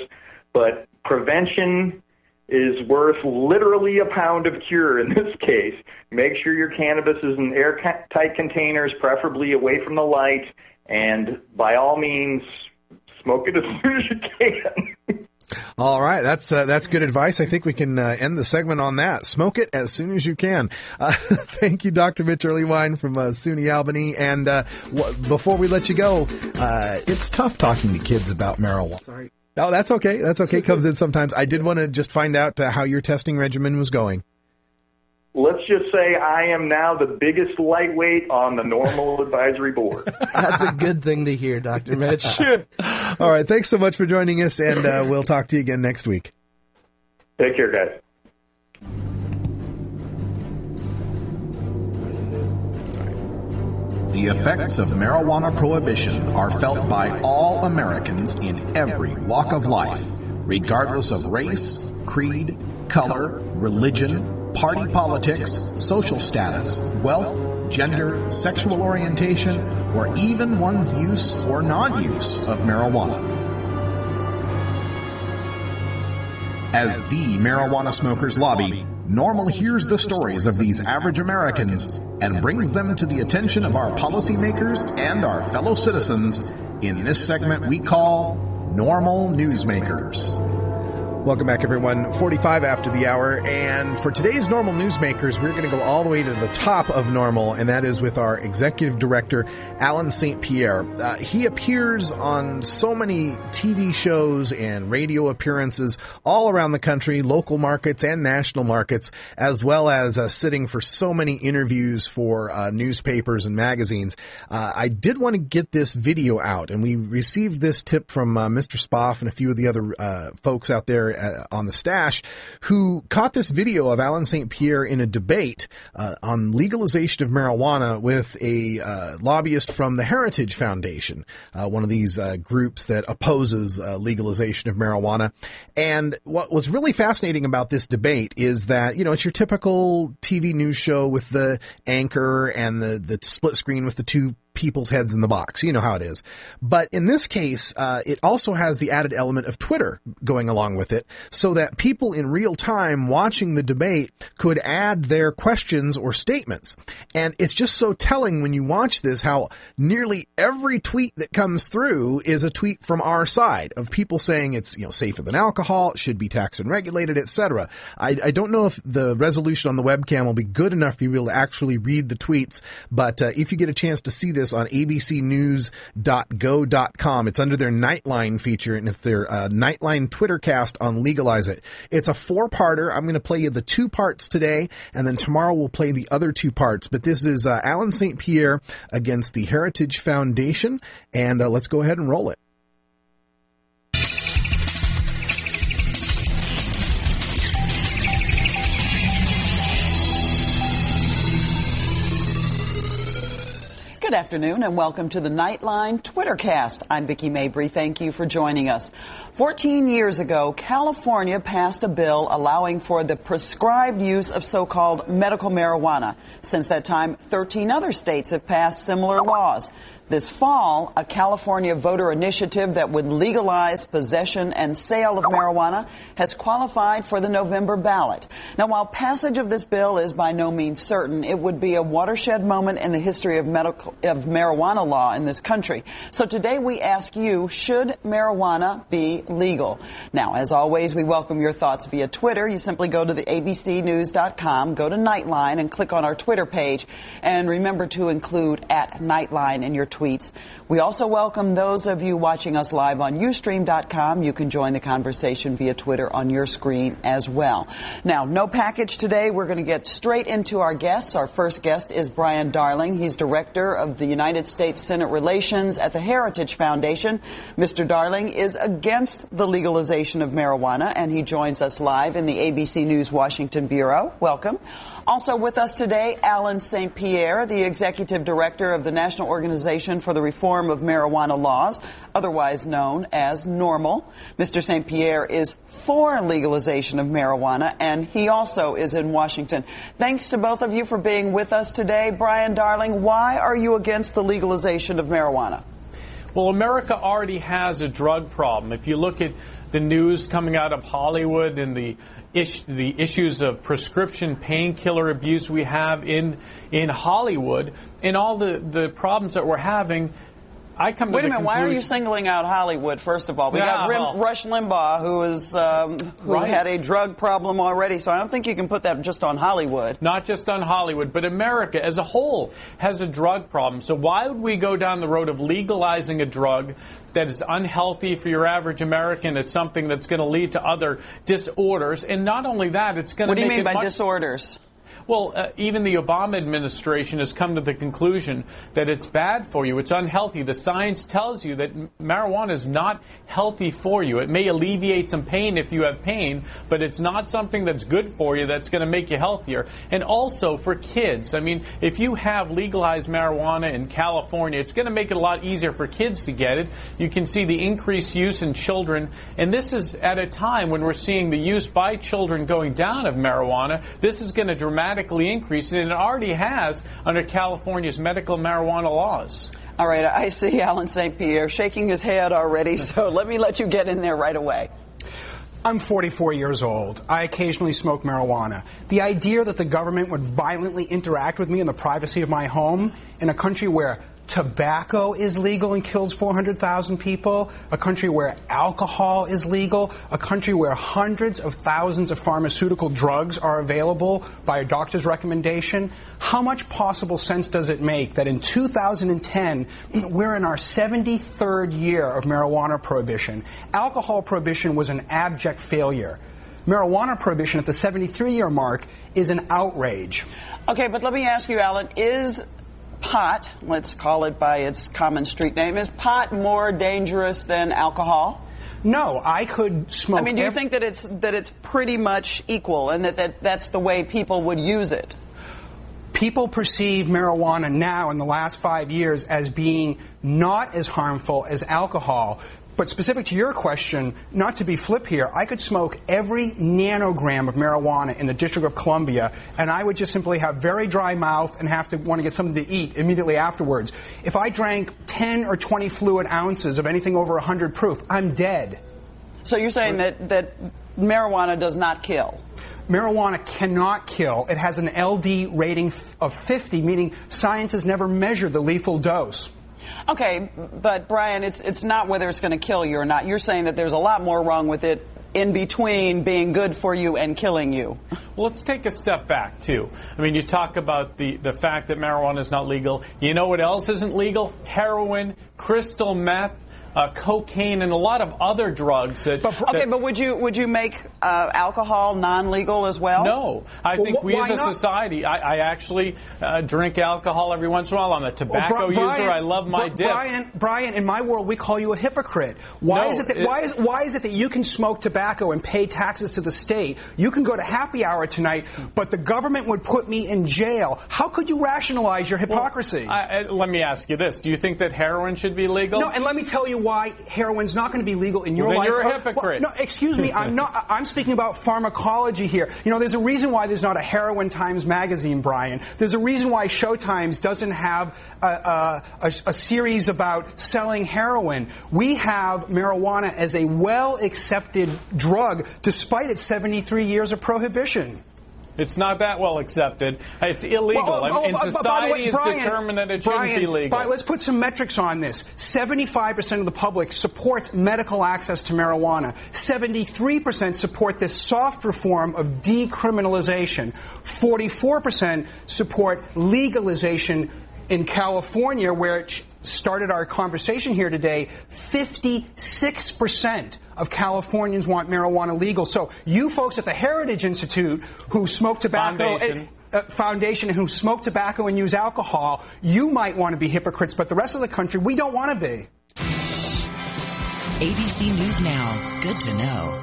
but prevention is worth literally a pound of cure in this case. Make sure your cannabis is in airtight containers, preferably away from the light, and by all means, smoke it as soon as you can. All right, that's good advice. I think we can end the segment on that. Smoke it as soon as you can. Thank you, Dr. Mitch Earlywine from SUNY Albany. And before we let you go, it's tough talking to kids about marijuana. Sorry. Oh, that's okay. That's okay. Comes in sometimes. I did want to just find out how your testing regimen was going. Let's just say I am now the biggest lightweight on the NORML advisory board. That's a good thing to hear, Dr. Mitch. All right. Thanks so much for joining us, and we'll talk to you again next week. Take care, guys. The effects of marijuana prohibition are felt by all Americans in every walk of life, regardless of race, creed, color, religion, party politics, social status, wealth, gender, sexual orientation, or even one's use or non-use of marijuana. As the Marijuana Smokers Lobby, NORML hears the stories of these average Americans and brings them to the attention of our policymakers and our fellow citizens in this segment we call NORML Newsmakers. Welcome back, everyone. 45 after the hour. And for today's NORML Newsmakers, we're going to go all the way to the top of NORML, and that is with our executive director, Alan St. Pierre. He appears on so many TV shows and radio appearances all around the country, local markets and national markets, as well as sitting for so many interviews for newspapers and magazines. I did want to get this video out, and we received this tip from Mr. Spoff and a few of the other folks out there on the stash, who caught this video of Alan St. Pierre in a debate on legalization of marijuana with a lobbyist from the Heritage Foundation, one of these groups that opposes legalization of marijuana. And what was really fascinating about this debate is that, you know, it's your typical TV news show with the anchor and the split screen with the two people's heads in the box. You know how it is. But in this case, it also has the added element of Twitter going along with it, so that people in real time watching the debate could add their questions or statements. And it's just so telling when you watch this how nearly every tweet that comes through is a tweet from our side of people saying it's, you know, safer than alcohol, it should be taxed and regulated, etc. I don't know if the resolution on the webcam will be good enough for you to be able to actually read the tweets, but if you get a chance to see this on abcnews.go.com. It's under their Nightline feature, and it's their Nightline Twitter cast on Legalize It. It's a 4-parter. I'm going to play you the 2 parts today, and then tomorrow we'll play the other 2 parts. But this is Alan St. Pierre against the Heritage Foundation, and let's go ahead and roll it. Good afternoon and welcome to the Nightline Twittercast. I'm Vicki Mabry. Thank you for joining us. 14 years ago, California passed a bill allowing for the prescribed use of so-called medical marijuana. Since that time, 13 other states have passed similar laws. This fall, a California voter initiative that would legalize possession and sale of marijuana has qualified for the November ballot. Now, while passage of this bill is by no means certain, it would be a watershed moment in the history of marijuana law in this country. So today we ask you, should marijuana be legal? Now, as always, we welcome your thoughts via Twitter. You simply go to the abcnews.com, go to Nightline, and click on our Twitter page. And remember to include @Nightline in your tweets. We also welcome those of you watching us live on Ustream.com. You can join the conversation via Twitter on your screen as well. Now, no package today. We're going to get straight into our guests. Our first guest is Brian Darling. He's director of the United States Senate Relations at the Heritage Foundation. Mr. Darling is against the legalization of marijuana, and he joins us live in the ABC News Washington Bureau. Welcome. Also with us today, Alan St. Pierre, the executive director of the National Organization Coalition for the Reform of Marijuana Laws, otherwise known as NORML. Mr. St. Pierre is for legalization of marijuana, and he also is in Washington. Thanks to both of you for being with us today. Brian Darling, why are you against the legalization of marijuana? Well, America already has a drug problem. If you look at the news coming out of Hollywood and the issues of prescription painkiller abuse we have in Hollywood and all the problems that we're having, I come to Wait a the minute, why are you singling out Hollywood, first of all? We got Rush Limbaugh, who had a drug problem already, so I don't think you can put that just on Hollywood. Not just on Hollywood, but America as a whole has a drug problem. So why would we go down the road of legalizing a drug that is unhealthy for your average American? It's something that's going to lead to other disorders. And not only that, it's going to make it What do you mean by disorders? Well, even the Obama administration has come to the conclusion that it's bad for you. It's unhealthy. The science tells you that marijuana is not healthy for you. It may alleviate some pain if you have pain, but it's not something that's good for you that's going to make you healthier. And also for kids. I mean, if you have legalized marijuana in California, it's going to make it a lot easier for kids to get it. You can see the increased use in children. And this is at a time when we're seeing the use by children going down of marijuana. This is going to dramatically increase, and it already has under California's medical marijuana laws. All right, I see Alan St. Pierre shaking his head already, so let me let you get in there right away. I'm 44 years old. I occasionally smoke marijuana. The idea that the government would violently interact with me in the privacy of my home in a country where tobacco is legal and kills 400,000 people, a country where alcohol is legal, a country where hundreds of thousands of pharmaceutical drugs are available by a doctor's recommendation. How much possible sense does it make that in 2010, we're in our 73rd year of marijuana prohibition? Alcohol prohibition was an abject failure. Marijuana prohibition at the 73-year mark is an outrage. Okay, but let me ask you, Alan, is pot, let's call it by its common street name, is pot more dangerous than alcohol? No, I could smoke. I mean, do you think that it's pretty much equal and that's the way people would use it? People perceive marijuana now in the last 5 years as being not as harmful as alcohol. But specific to your question, not to be flip here, I could smoke every nanogram of marijuana in the District of Columbia, and I would just simply have very dry mouth and have to want to get something to eat immediately afterwards. If I drank 10 or 20 fluid ounces of anything over 100 proof, I'm dead. So you're saying that marijuana does not kill? Marijuana cannot kill. It has an LD rating of 50, meaning science has never measured the lethal dose. Okay, but Brian, it's not whether it's going to kill you or not. You're saying that there's a lot more wrong with it in between being good for you and killing you. Well, let's take a step back, too. I mean, you talk about the fact that marijuana is not legal. You know what else isn't legal? Heroin, crystal meth, cocaine, and a lot of other drugs. But would you make alcohol non-legal as well? No. I think we as a society, I actually drink alcohol every once in a while. I'm a tobacco user. I love my dip. Brian, in my world, we call you a hypocrite. Why is it that you can smoke tobacco and pay taxes to the state? You can go to happy hour tonight, but the government would put me in jail. How could you rationalize your hypocrisy? Let me ask you this. Do you think that heroin should be legal? No, and let me tell you why heroin's not going to be legal in your life. Then you're a hypocrite. No, excuse me. I'm speaking about pharmacology here. You know, there's a reason why there's not a Heroin Times magazine, Brian. There's a reason why Showtimes doesn't have a series about selling heroin. We have marijuana as a well-accepted drug despite its 73 years of prohibition. It's not that well accepted. It's illegal. And society is determined that it shouldn't be legal. Let's put some metrics on this. 75% of the public supports medical access to marijuana. 73% support this soft reform of decriminalization. 44% support legalization in California, where it started our conversation here today. 56% of Californians want marijuana legal. So you folks at the Heritage Institute who smoke tobacco, Foundation who smoke tobacco and use alcohol, you might want to be hypocrites, but the rest of the country, we don't want to be. ABC News Now. Good to know.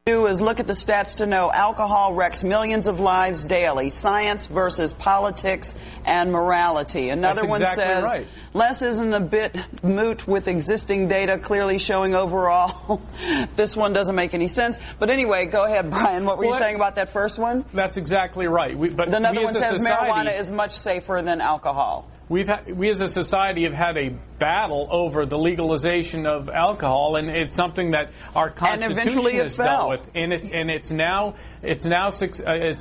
do is look at the stats to know alcohol wrecks millions of lives daily. Science versus politics and morality. Another That's one exactly says, right. less isn't a bit moot with existing data clearly showing overall. This one doesn't make any sense. But anyway, go ahead, Brian. What were you saying about that first one? That's exactly right. Another one says marijuana is much safer than alcohol. We as a society have had a battle over the legalization of alcohol, and it's something that our Constitution has dealt with. And it's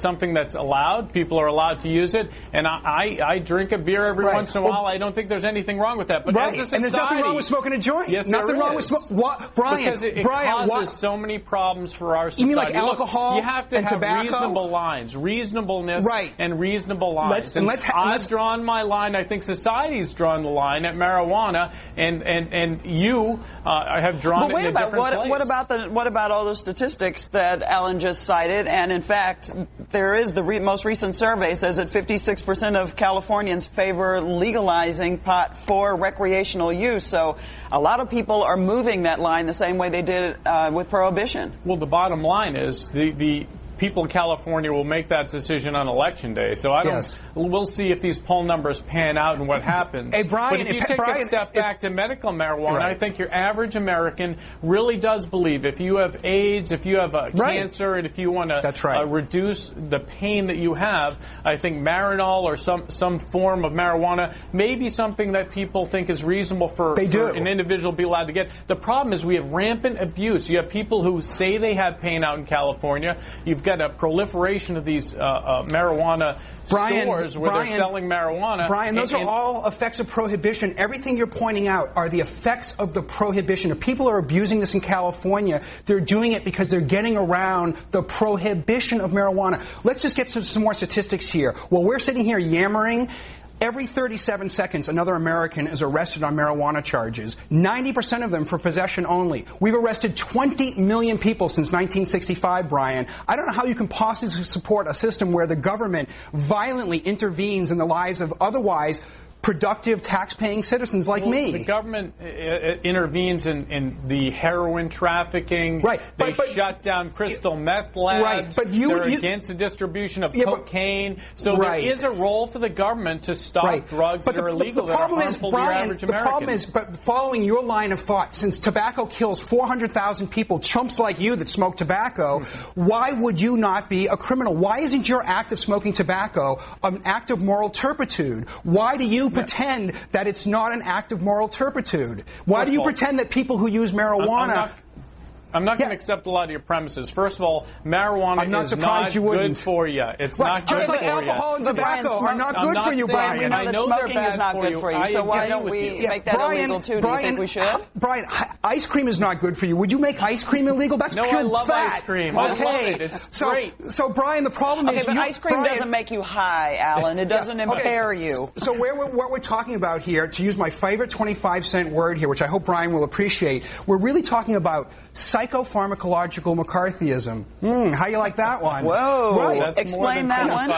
something that's allowed. People are allowed to use it. And I drink a beer every once in a while. I don't think there's anything wrong with that. But as a society, and there's nothing wrong with smoking a joint. Yes, nothing wrong with Brian. Because it causes so many problems for our society. You mean like alcohol? Look, you have to have tobacco? reasonable lines, reasonableness, and reasonable lines. I've drawn my line. I think society's drawn the line at marijuana, and you have drawn it in a different place. What about all those statistics that Alan just cited? And in fact, there is the most recent survey says that 56% of Californians favor legalizing pot for recreational use. So a lot of people are moving that line the same way they did with prohibition. Well, the bottom line is the people in California will make that decision on Election Day. So we'll see if these poll numbers pan out and what happens. Hey, Brian, but if you take a step back to medical marijuana, I think your average American really does believe if you have AIDS, if you have cancer, and if you want to reduce the pain that you have, I think Marinol or some form of marijuana may be something that people think is reasonable for an individual to be allowed to get. The problem is we have rampant abuse. You have people who say they have pain out in California. You've got a proliferation of these marijuana stores where they're selling marijuana. Brian, those are all effects of prohibition. Everything you're pointing out are the effects of the prohibition. If people are abusing this in California, they're doing it because they're getting around the prohibition of marijuana. Let's just get some more statistics here. While we're sitting here yammering, every 37 seconds, another American is arrested on marijuana charges, 90% of them for possession only. We've arrested 20 million people since 1965, Brian. I don't know how you can possibly support a system where the government violently intervenes in the lives of otherwise productive tax-paying citizens like me. The government intervenes in the heroin trafficking. They shut down crystal meth labs. They're against the distribution of cocaine. So there is a role for the government to stop drugs that are illegal that are harmful to your average American. The problem is, but following your line of thought, since tobacco kills 400,000 people, chumps like you that smoke tobacco, why would you not be a criminal? Why isn't your act of smoking tobacco an act of moral turpitude? Why do you pretend that it's not an act of moral turpitude? Why do you pretend that people who use marijuana... I'm not going to accept a lot of your premises. First of all, marijuana is not good for you. It's not good for you. Just like alcohol and tobacco are not good for you, Brian. I know smoking is not good for you. So why don't we make that illegal too? Do you think we should? Brian, ice cream is not good for you. Would you make ice cream illegal? That's pure fat. No, I love ice cream. I love it. It's great. So, Brian, the problem is... but ice cream doesn't make you high, Alan. It doesn't impair you. So what we're talking about here, to use my favorite 25-cent word here, which I hope Brian will appreciate, we're really talking about psychopharmacological McCarthyism. How you like that one? Whoa. Right. Explain that one.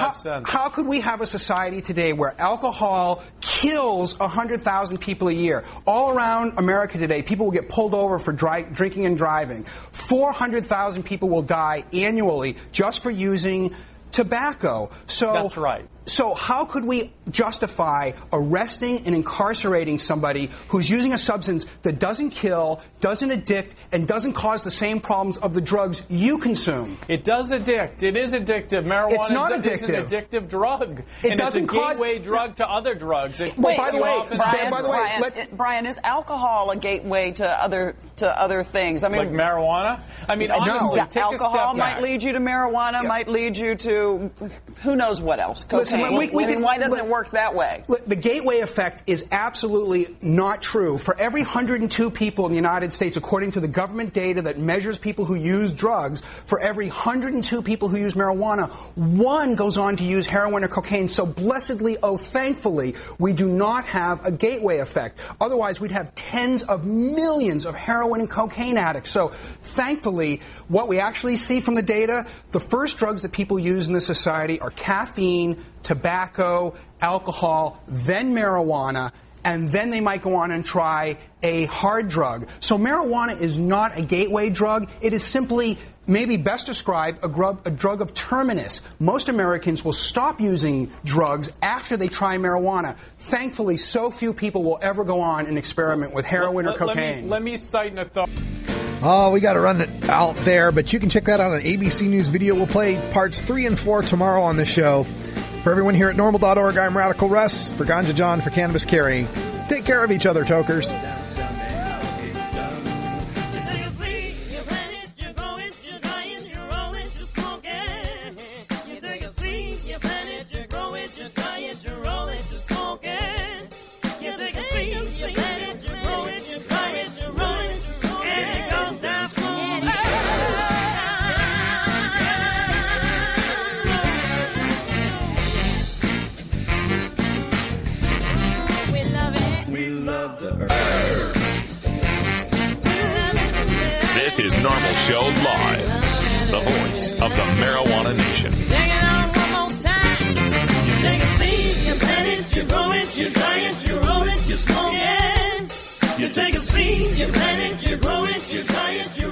How could we have a society today where alcohol kills 100,000 people a year? All around America today, people will get pulled over for drinking and driving. 400,000 people will die annually just for using tobacco. That's right. So how could we justify arresting and incarcerating somebody who's using a substance that doesn't kill, doesn't addict, and doesn't cause the same problems of the drugs you consume? It does addict. It is addictive. Marijuana is an addictive drug. And it's a gateway drug to other drugs. Brian, is alcohol a gateway to other things? I mean, like marijuana? I mean, honestly, take a step back. Alcohol might lead you to marijuana, might lead you to who knows what else. Cocaine. Why doesn't it work that way? The gateway effect is absolutely not true. For every 102 people in the United States, according to the government data that measures people who use drugs, for every 102 people who use marijuana, one goes on to use heroin or cocaine. So blessedly, thankfully, we do not have a gateway effect. Otherwise, we'd have tens of millions of heroin and cocaine addicts. So thankfully, what we actually see from the data, the first drugs that people use in this society are caffeine, tobacco, alcohol, then marijuana, and then they might go on and try a hard drug. So marijuana is not a gateway drug. It is simply maybe best describe a drug of terminus. Most Americans will stop using drugs after they try marijuana. Thankfully, so few people will ever go on and experiment with heroin or cocaine. Let me cite a thought. Oh, we got to run it out there, but you can check that out on ABC News Video. We'll play parts 3 and 4 tomorrow on the show. For everyone here at NORML.org, I'm Radical Russ. For Ganja John, for Cannabis Carry, take care of each other, tokers. This is NORML Show Live, the voice of the marijuana nation. Take it on one more time. You take a seed, you plant it, you grow it, you dry it, you roll it, you smoke it. You take a seed, you plant it, you grow it, you dry it, you